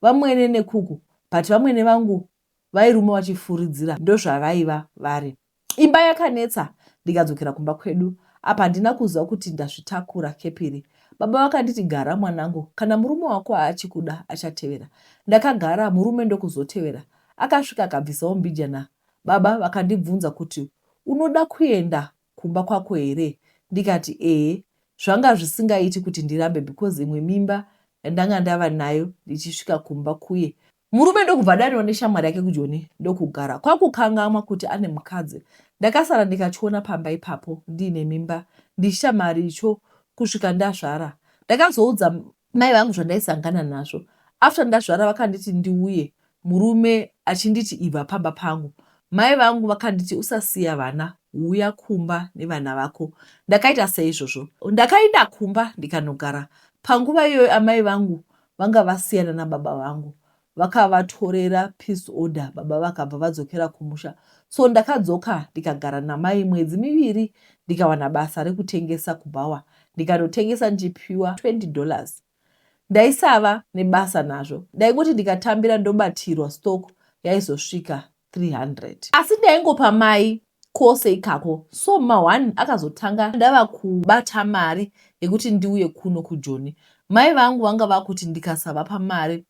A: Vamwene nekuku, but vamwene vangu vairume vachifuridzira, ndozvavaiva vari. Imba yakanetsa, ndikadzokera kumba kwedu. Apa handina kuziva kuti ndazvitakura kepiri. Baba vakanditi gara mwanangu, kana murume wako haachikuda achatevera. Ndakagara, murume ndokuzotevera. Akasvika akabvisawo mbijana. Baba vakandibvunza kuti unoda kuenda kumba kwako here? Ndikati zvanga zvisingaiti kuti ndirambe because imwe mimba ndanga ndava nayo ndichisvika kumba kuye. Murume ndokubva dariwo neshamwari yake kuJoni ndokugara. Kwakukangamwa kuti ane mukadzi. Ndakasara ndikachiona pamba ipapo ndiine mimba ndishamari icho kusvika ndazvara. Ndakazoudza mai vangu zvandaisangana nazvo. After ndazvara vakanditi ndiuye, murume achinditi ibva pamba pangu. Mai vangu vakanditi usasiya vana, uya kumba nevana vako. Ndakaita seizvozvo. Ndakaenda kumba ndikanogara. Panguva iyoyo amai vangu vanga vasiyana nababa vangu. Vakavatorera peace order. Baba vakabva vadzokera kumusha. So ndakadzoka ndikagara namai mwedzi 2 ndikawana basa rekutengesa kubhawa. Ndikanotengesa ndichipiwa $20. Ndaisava nebasa nazvo. Ndaingoti ndikatambira ndobatirwa stock yaizosvika 300. Asi ndaingopa mai kwose ikako. So ma1 akazotanga ndava kubata mari yekuti ndiuye kuno kuJoni. Mai vangu vanga vakuti ndikasavapa mari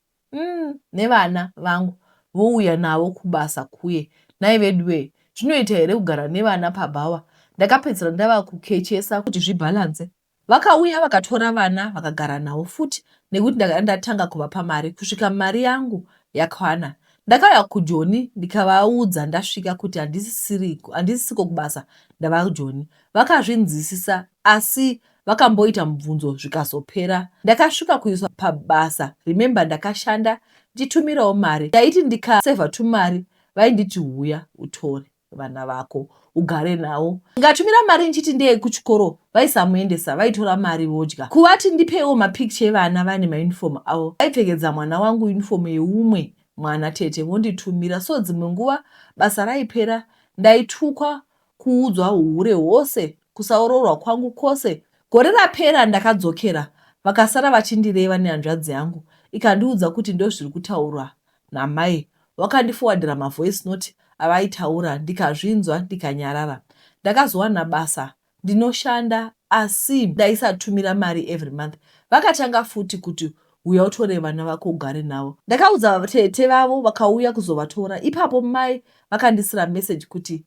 A: nevana vangu vouya navo kubasa kuye. Nai veduwe, zvinoita here kugara nevana pabhawa? Ndakapedzera ndava kukechesa kuti zvibhalanze. Vakauya vakatora vana vakagara navo futi nekuti ndatanga kuvapa mari kusvika mari yangu yakwana. Ndakauya kuJoni ndikavaudza ndasvika kuti handisisiko kubasa ndava kuJoni. Vakazvinzwisisa asi vakamboita mubvunzo zvikazopera. Ndakasvika kuiswa pabasa. Remember ndakashanda ndichitumirawo mari. Ndaiti ndikasevha tumari vainditi huya utore vana vako ugare navo. Ngatumira mari nchiti ndeye kuchikoro vaisamuendesa vaitora mari vodya. Kuvati ndipewo mapicture evana vane mauniform avo. Vaipfekedza mwana wangu uniform yeumwe mwana tete vonditumira. So dzimwe nguva basa raipera ndaitukwa kuudzwa uhure hwose kusaororwa kwangu kwose. Gore rapera ndakadzokera. Vakasara vachindireva nehanzvadzi yangu. Ikandiudza kuti ndozviri kutaurwa namai. Vakandiforwardira mavoice note avaitaura ndikazvinzwa ndikanyarara. Ndakazowana basa ndinoshanda asi ndaisatumira mari every month. Vakatanga futi kuti uya utore vana vako ugare navo. Ndakaudza tete vavo vakauya kuzovatora. Ipapo mai vakandisira message kuti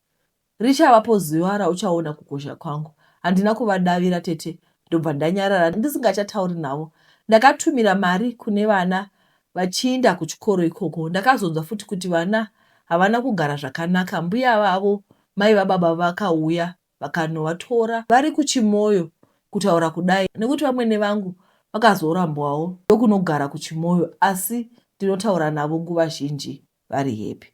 A: richavapo zuva rauchaona kukosha kwangu. Handina kuvadavira tete. Ndobva ndanyarara ndisingachatauri navo. Ndakatumira mari kune vana vachiinda kuchikoro ikoko. Ndakazonzwa futi kuti vana havana kugara zvakanaka. Mbuya vavo mai vababa vakauya vakanovatora vari kuChimoyo kutaura kudai nekuti vamwene vangu vakazorambwawo ndokunogara kuChimoyo asi ndinotaura navo nguva zhinji vari happy.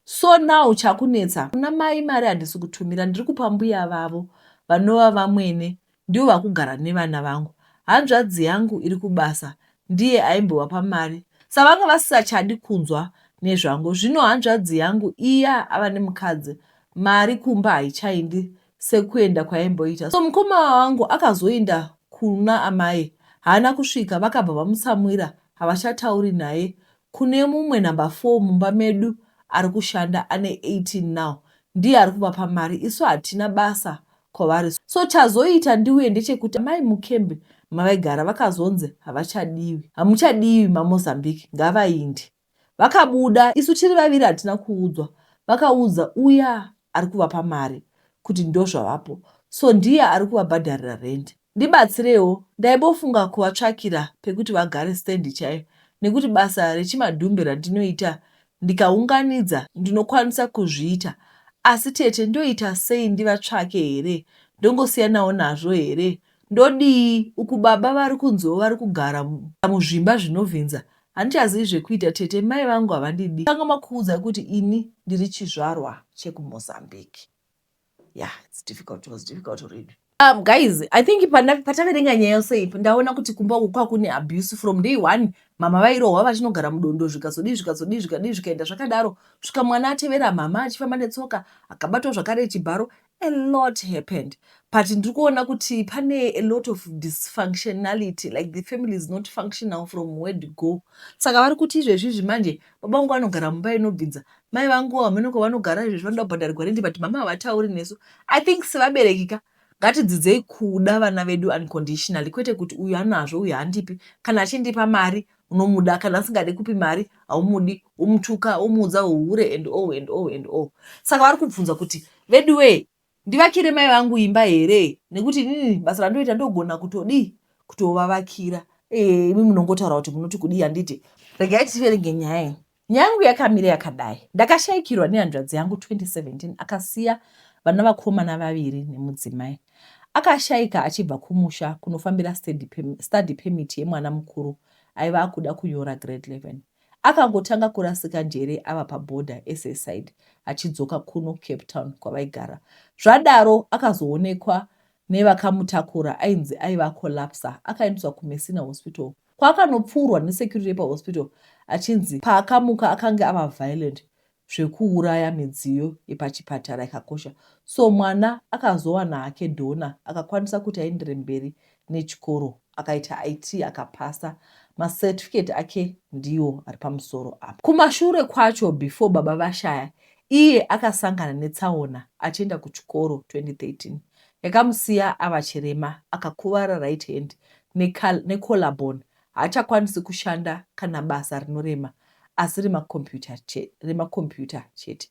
A: So now chakunetsa kuna mai mari handisi kutumira, ndiri kupa mbuya vavo vanova vamwene ndivo vakugara nevana vangu. Hanzvadzi yangu iri kubasa ndiye aimbovapa mari. Savanga vasisachadi kunzwa nezvangu. Zvino hanzvadzi yangu iya ava nemukadzi. Mari kumba haichaindi sekuenda kwaimboita. So mukoma wangu akazoenda kuna amai. Haana kusvika vakabva vamutsamwira havachatauri naye. Kune mumwe number 4 mumba medu ari kushanda ane 18 now. Ndiye ari kuvapa mari. Isu hatina basa kwavari. So chazoita ndiuye ndechekuti mai mukembe mavaigara vakazonze havachadiwi. Hamuchadiwi maMozambique ngavaindi. Vakabuda isu tiri vaviri hatina kuudzwa. Vakaudza uya ari kuvapa mari kuti ndozvavapo. So ndiye ari kuvabhadharira rent. Ndibatsirewo, ndaibofunga kuvatsvakira pekuti vagare stand chaiyo nekuti basa rechimadhumbe randinoita ndikaunganidza ndinokwanisa kuzviita, asi tete ndoita sei ndivatsvake here? Ndongosiyanawo nazvo here? Ndodii? Uku baba vari kunziwo vari kugara muzvimba zvinovhinza. Handichazivi zvekuita tete, mai vangu havandidi. Tanga makuudza kuti ini ndiri chizvarwa chekuMozambique. Yeah, it's difficult. It was difficult to read. Guys, I think pataverenga nyaya yose ndaona kuti kumba uku kwakune abuse from day one. Mama vairohwa vachinogara mudondo zvikazodii zvikaenda zvakadaro svika mwana atevera mama achifamba netsoka akabatwa zvakare chibharo. A lot happened, but ndiri kuona kuti pane a lot of dysfunctionality, like the family is not functional from where to go. Saka vari kuti izvezvi manje baba vangu vanogara mumba inobvinza, mai vangu vamenoko vanogara izvezvi vanoda kubhadharirwa rendi, but mama havatauri nesu. I think sevaberekika ngatidzidzei kuda vana vedu unconditionally, kwete kuti uyu anazvo uyu handipi, kana achindipa mari unomuda, kana asingade kupi mari haumudi, umutuka, umuudza uhure and all. Saka vari kubvunza kuti veduwe ndivakire mai vangu imba here, nekuti inini basa randoita ndogona kutovavakira. Imi munongotaura kuti munoti kudii handiti. Regai tiverenge nyaya. Nyaya yangu yakamira yakadai. Ndakashayikirwa nehanzvadzi yangu 2017, akasiya vana vakomana vaviri nemudzimai. Akashayika achibva kumusha kunofambira study permit yemwana mukuru aiva akuda kunyora grade 11. Akangotanga kurasika njere ava pabhodha SA side achidzoka kuno Cape Town kwavaigara. Zvadaro akazoonekwa nevakamutakura ainzi aiva collapsa, akaendeswa kuMessina Hospital. Kwakanopfurwa nesecurity pahospital achinzi paakamuka akanga ava violent zvekuuraya midziyo yepachipatara yakakosha. So mwana akazowana hake dhona akakwanisa kuti aendere mberi nechikoro, akaita IT akapasa. Macertificate ake ndiwo ari pamusoro apa. Kumashure kwacho, before baba vashaya, iye akasangana netsaona achienda kuchikoro 2013. Yakamusiya ava chirema, akakuvara right hand necollarbone. Haachakwanisi kushanda kana basa rinorema, asi remakombiyuta chete.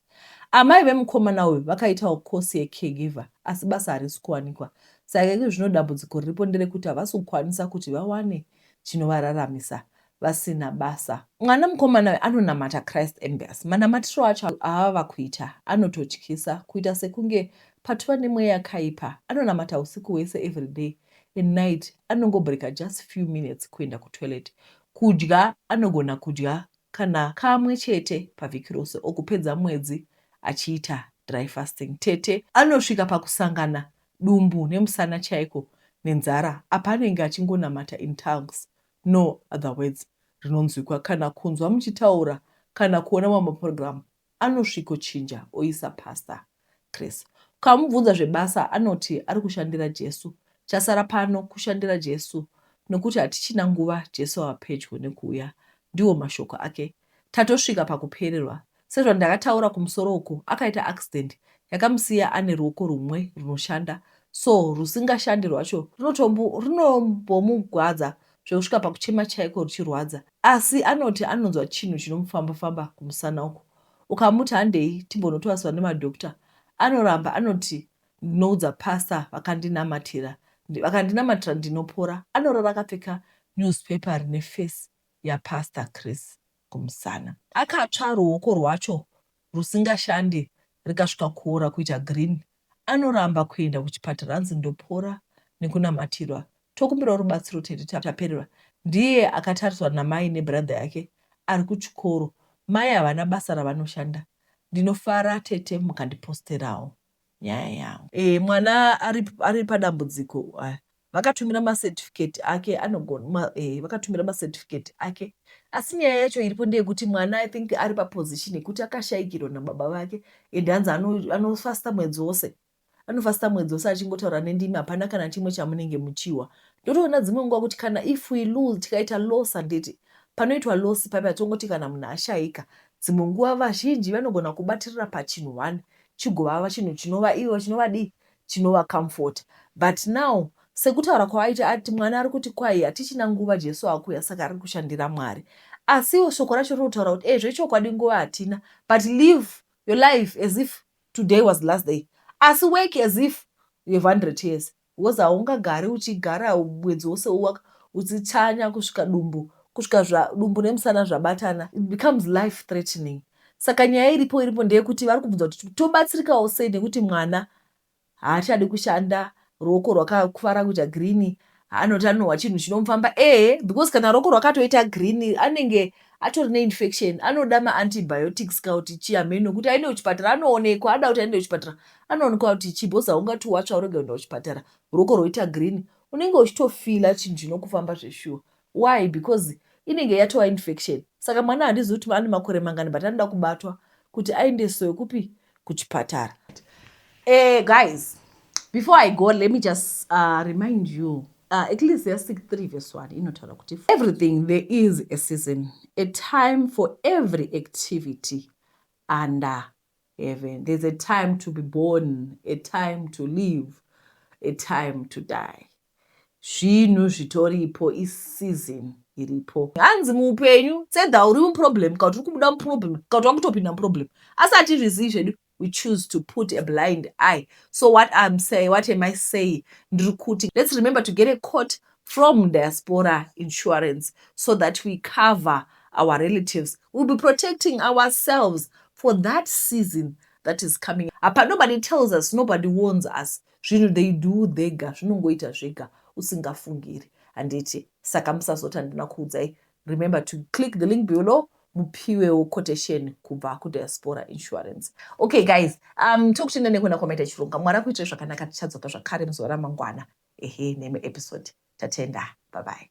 A: Amai vemukomana uyu vakaitawo kosi yecaregiver, asi basa harisi kuwanikwa. Saka izvi zvino dambudziko riripo nderekuti havasi kukwanisa kuti vawane chinovararamisa vasina basa. Mwana mukomana uyu anonamata Christ Embassy. Manamatiro acho aava kuita anototyisa, kuita sekunge patova nemweya yakaipa. Anonamata usiku hwese everyday. At night anongobreaka just few minutes kuenda kutoilet. Kudya anogona kudya kana kamwe chete pavhiki rose, okupedza mwedzi achiita dry fasting. Tete anosvika pakusangana dumbu nemusana chaiko nenzara, apa anenge achingonamata in tongues, no other words rinonzwikwa. Kana kunzwa muchitaura kana kuona mamaprogramu anosvikochinja oisa Pastor Chris. Ukamubvunza zvebasa anoti ari kushandira Jesu. Chasara pano kushandira Jesu, nokuti hatichina nguva Jesu ava pedyo nekuuya. Ndiwo mashoko ake. Tatosvika pakupererwa. Sezvandakataura kumusoro uku, akaita accident yakamusiya ane ruoko rumwe runoshanda, so rusingashandi rwacho rinombomugwadza zvekusvika pakuchema chaiko ruchirwadza. Asi anoti anonzwa chinhu chinomufamba-famba kumusana uku. Ukamuti handei timbonotwaswa nemadhokta, anoramba anoti ndinoudza pastor vakandinamatira ndinopora. Anorara akapfeka newspaper rine face yaPastor Chris kumusana. Akatsva ruoko rwacho rusingashandi rikasvika kuora kuita green. Anoramba kuenda kuchipatara anzi ndopora nekunamatirwa. Tokumbira rubatsiro tete tapererwa. Ndiye akatariswa namai nebrother yake ari kuchikoro. Mai havana basa ravanoshanda. Ndinofara tete mukandiposterawo nyaya yangu. Mwana ari padambudziko. Vakatumira macertificate ake vakatumira macertificate ake. Asi nyaya yacho iripo ndeyekuti mwana I think ari paposition yekuti akashayikirwa nababa vake, ende hanzi anofasta mwedzi wose. Anofasta mwedzi wose achingotaura nendimi, hapana kana chimwe chamunenge muchiwa. Ndotoona dzimwe nguva kuti kana if we lose, tikaita loss handiti. Panoitwa loss paipa tongoti kana munhu ashayika. Dzimwe nguva vazhinji vanogona kubatirira pachinhu 1 chigovava chinhu chinova ivo chinovadii chinova comfort. But now sekutaura kwavaita ati mwana ari kuti kwai hatichina nguva Jesu akuya saka ari kushandira Mwari. Asiwo shoko racho rinotaura kuti zvechokwadi nguva hatina, but live your life as if today was the last day. Asi work as if you have 100 years. Because haungagari uchigara mwedzi wose uchichanya kusvika dumbu kusvika dumbu nemusana zvabatana, it becomes life threatening. Saka nyaya iripo ndeyekuti vari kubvunza kuti tobatsirikawo sei nekuti mwana haachadi kushanda, ruoko rwakafara kuita girini, anoti anohwa chinhu chinomufamba. Because kana ruoko rwakatoita girini anenge atori neinfection, anoda maantibiotics kana kuti chii hameno kuti aende kuchipatara anoonekwa. Ada kuti aende kuchipatara anoonekwa kuti chii, because haungati watsva urege kuenda kuchipatara ruoko rwoita girini, unenge uchitofila chinhu chinokufamba zveshuwa. Why? Because inenge yatova infection. Saka mwana handizivi kuti ane makore mangani, but anoda kubatwa kuti aendeswe kupi, kuchipatara. Guys, before I go, let me just remind you, Ecclesiastes 3 verse 1 inotaura kuti everything there is a season, a time for every activity under heaven. There's a time to be born, a time to live, a time to die. Zvinhu zvitoripo, season iripo. Hanzi muupenyu sedha uri muproblem kana kuti uri kubuda muproblem kana kuti wakutopinda muproblem, asi hatizvizivi zvedu, we choose to put a blind eye. So what am I saying? Let's remember to get a quote from Diaspora Insurance so that we cover our relatives. We'll be protecting ourselves for that season that is coming. Apa nobody tells us, nobody warns us. Zvinhu they do dhega, zvinongoita zvega usingafungiri. Handiti saka musazoti handina kuudzai. Remember to click the link below mupiwewo quotation kubva kuDiaspora Insurance. Okay guys, tokuchenda nekuenda komaita chirunga. Mwari akuitire zvakanaka, tichadzoka zvakare muzuva ramangwana. Neme episode. Tatenda. Bye bye.